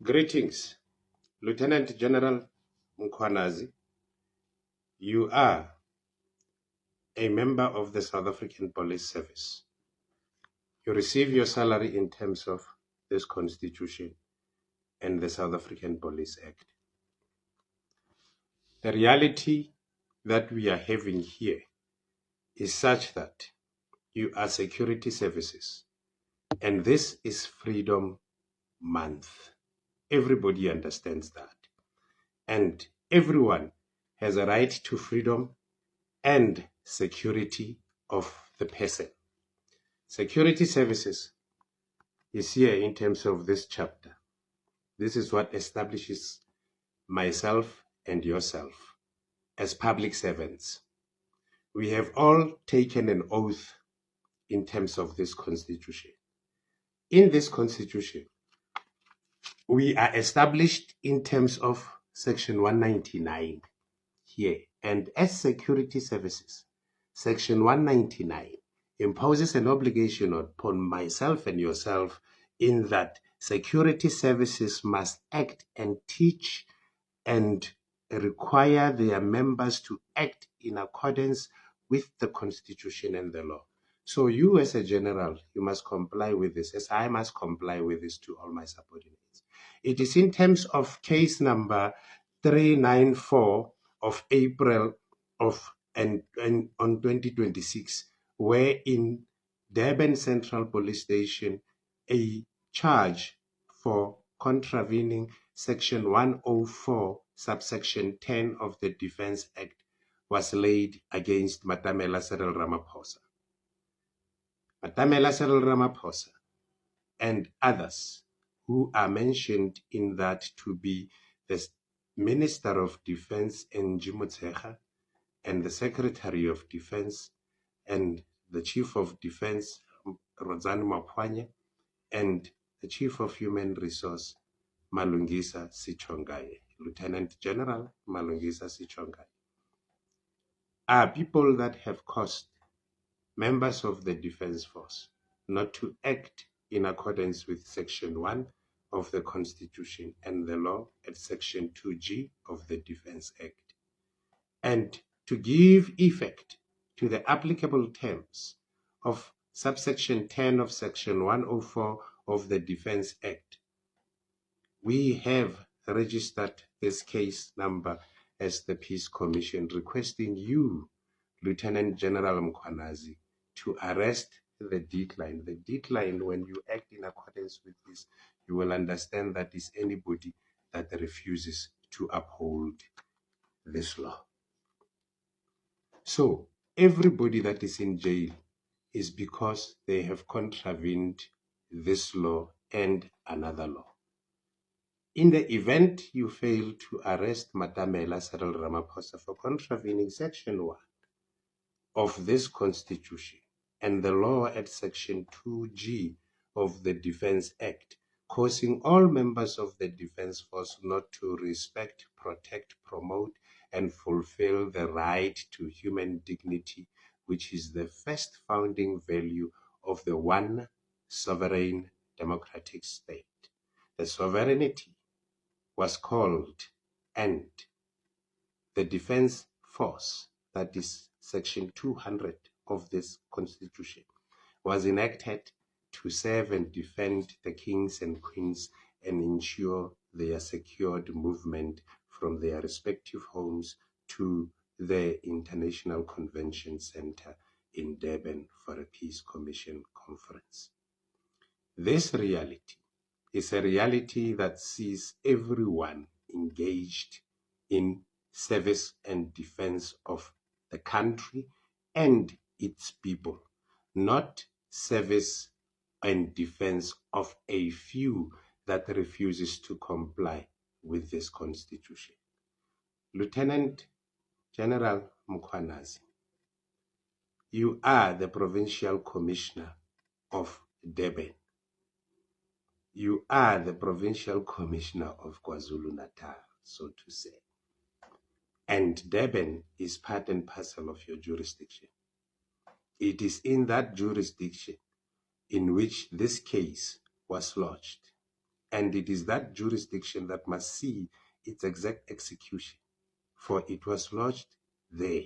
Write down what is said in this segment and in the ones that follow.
Greetings, Lieutenant General Mkhwanazi. You are a member of the South African Police Service. You receive your salary in terms of this Constitution and the South African Police Act. The reality that we are having here is such that you are security services, and this is Freedom Month. Everybody understands that. And everyone has a right to freedom and security of the person. Security services is here in terms of this chapter. This is what establishes myself and yourself as public servants. We have all taken an oath in terms of this Constitution. In this Constitution, we are established in terms of Section 199 here. And as security services, Section 199 imposes an obligation upon myself and yourself in that security services must act and teach and require their members to act in accordance with the Constitution and the law. So you as a general, you must comply with this, as I must comply with this to all my subordinates. It is in terms of case number 394 of April of and on 2026, where in Durban Central Police Station, a charge for contravening Section 104, subsection 10 of the Defence Act was laid against Matamela Cyril Ramaphosa. Matamela Cyril Ramaphosa and others who are mentioned in that to be the Minister of Defence Angie Motshekga and the Secretary of Defence and the Chief of Defence Rozani Mapoane and the Chief of Human Resource Malungisa Sitshongaye, Lieutenant General Malungisa Sitshongaye, are people that have caused members of the Defence Force not to act in accordance with Section 1 of the Constitution and the law at Section 2G of the Defence Act, and to give effect to the applicable terms of subsection 10 of Section 104 of the Defence Act. We have registered this case number as the Peace Commission, requesting you, Lieutenant General Mkhwanazi, to arrest the decline. The decline, when you act in accordance with this, you will understand that is anybody that refuses to uphold this law. So everybody that is in jail is because they have contravened this law and another law. In the event you fail to arrest Matamela Cyril Ramaphosa for contravening Section 1 of this Constitution and the law at Section 2G of the Defence Act, causing all members of the Defence Force not to respect, protect, promote, and fulfill the right to human dignity, which is the first founding value of the one sovereign democratic state. The sovereignty was called, and the Defence Force, that is Section 200 of this Constitution, was enacted to serve and defend the kings and queens and ensure their secured movement from their respective homes to the International Convention Center in Durban for a Peace Commission conference. This reality is a reality that sees everyone engaged in service and defense of the country and its people, not service and defense of a few that refuses to comply with this Constitution. Lieutenant General Mkhwanazi, you are the Provincial Commissioner of Durban. You are the Provincial Commissioner of KwaZulu-Natal, so to say. And Durban is part and parcel of your jurisdiction. It is in that jurisdiction in which this case was lodged. And it is that jurisdiction that must see its exact execution, for it was lodged there.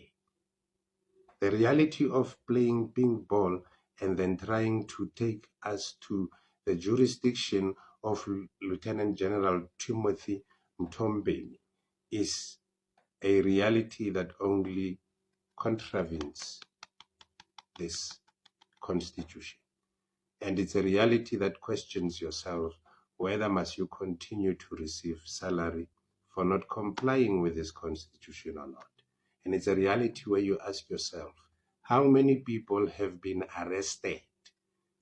The reality of playing ping ball and then trying to take us to the jurisdiction of Lieutenant General Timothy Mtombeni is a reality that only contravenes this constitution. And it's a reality that questions yourself whether must you continue to receive salary for not complying with this constitution or not. And it's a reality where you ask yourself, how many people have been arrested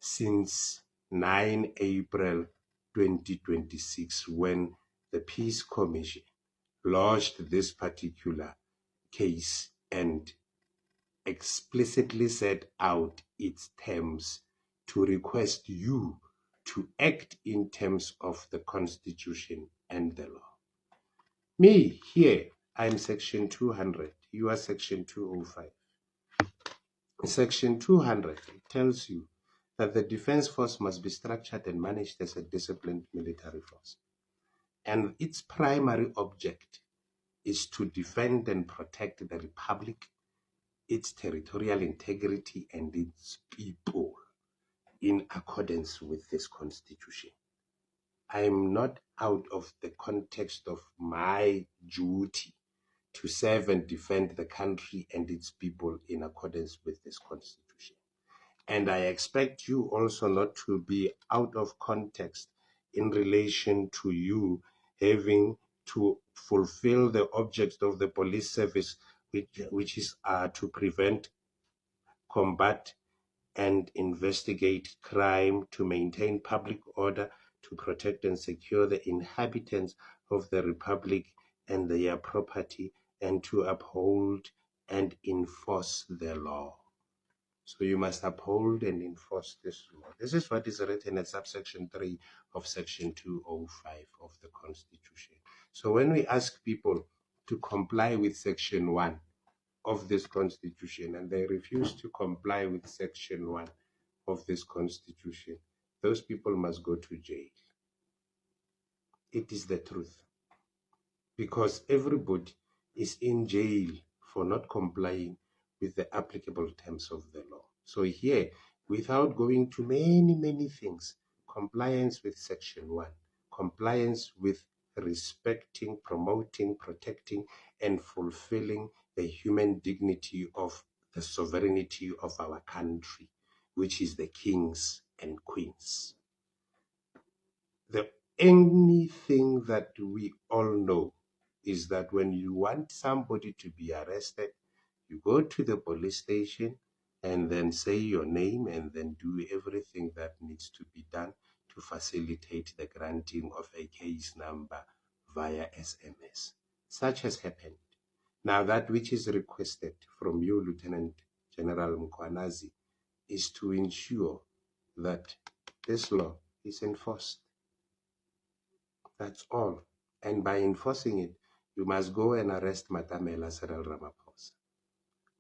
since 9 April 2026 when the Peace Commission lodged this particular case and explicitly set out its terms to request you to act in terms of the Constitution and the law. Me, here, I'm Section 200. You are Section 205. Section 200 tells you that the defense force must be structured and managed as a disciplined military force. And its primary object is to defend and protect the Republic, its territorial integrity, and its people in accordance with this constitution. I am not out of the context of my duty to serve and defend the country and its people in accordance with this constitution. And I expect you also not to be out of context in relation to you having to fulfill the object of the police service, which is to prevent, combat, and investigate crime, to maintain public order, to protect and secure the inhabitants of the Republic and their property, and to uphold and enforce the law. So you must uphold and enforce this law. This is what is written at subsection 3 of section 205 of the Constitution. So when we ask people to comply with section 1 of this Constitution and they refuse to comply with section 1 of this Constitution, those people must go to jail. It is the truth. Because everybody is in jail for not complying with the applicable terms of the law. So here, without going to many things, compliance with section 1, compliance with respecting, promoting, protecting, and fulfilling the human dignity of the sovereignty of our country, which is the kings and queens. The only thing that we all know is that when you want somebody to be arrested, you go to the police station and then say your name and then do everything that needs to be done to facilitate the granting of a case number via SMS. Such has happened. Now, that which is requested from you, Lieutenant General Mkhwanazi, is to ensure that this law is enforced. That's all. And by enforcing it, you must go and arrest Matamela Cyril Ramaphosa.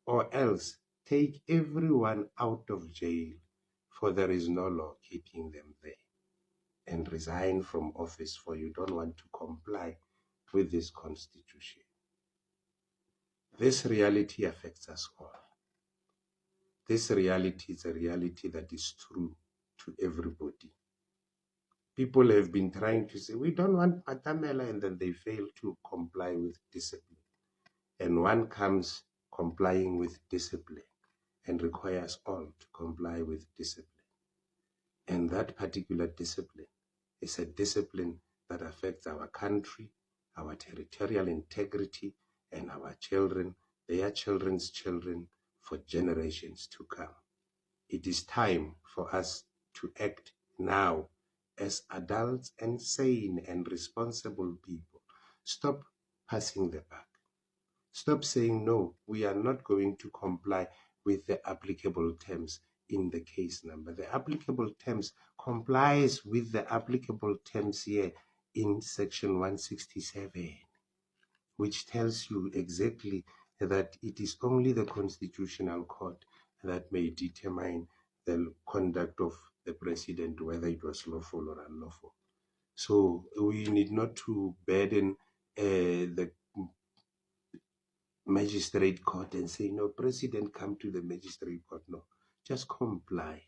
Or else take everyone out of jail, for there is no law keeping them there. And resign from office, for you don't want to comply with this constitution. This reality affects us all. This reality is a reality that is true to everybody. People have been trying to say, we don't want Matamela, and then they fail to comply with discipline. And one comes complying with discipline and requires all to comply with discipline. And that particular discipline is a discipline that affects our country, our territorial integrity, and our children, their children's children, for generations to come. It is time for us to act now as adults and sane and responsible people. Stop passing the buck. Stop saying, no, we are not going to comply with the applicable terms in the case number. The applicable terms complies with the applicable terms here in section 167, which tells you exactly that it is only the Constitutional Court that may determine the conduct of the president, whether it was lawful or unlawful. So we need not to burden the magistrate court and say, no, President, come to the magistrate court. No, just comply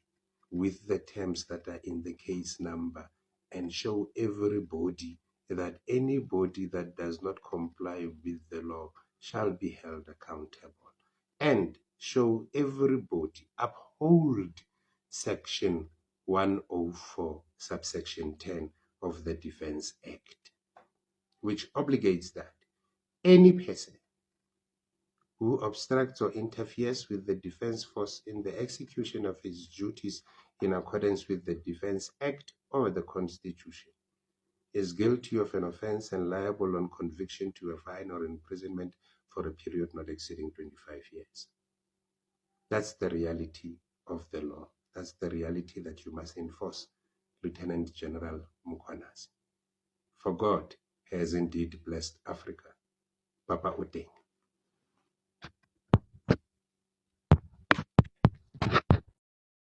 with the terms that are in the case number and show everybody that anybody that does not comply with the law shall be held accountable. And show everybody, uphold section 104, subsection 10 of the Defense Act, which obligates that any person who obstructs or interferes with the defense force in the execution of its duties in accordance with the Defense Act or the Constitution is guilty of an offense and liable on conviction to a fine or imprisonment for a period not exceeding 25 years. That's the reality of the law. That's the reality that you must enforce, Lieutenant General Mkhwanazi. For God has indeed blessed Africa. Papa Uteng.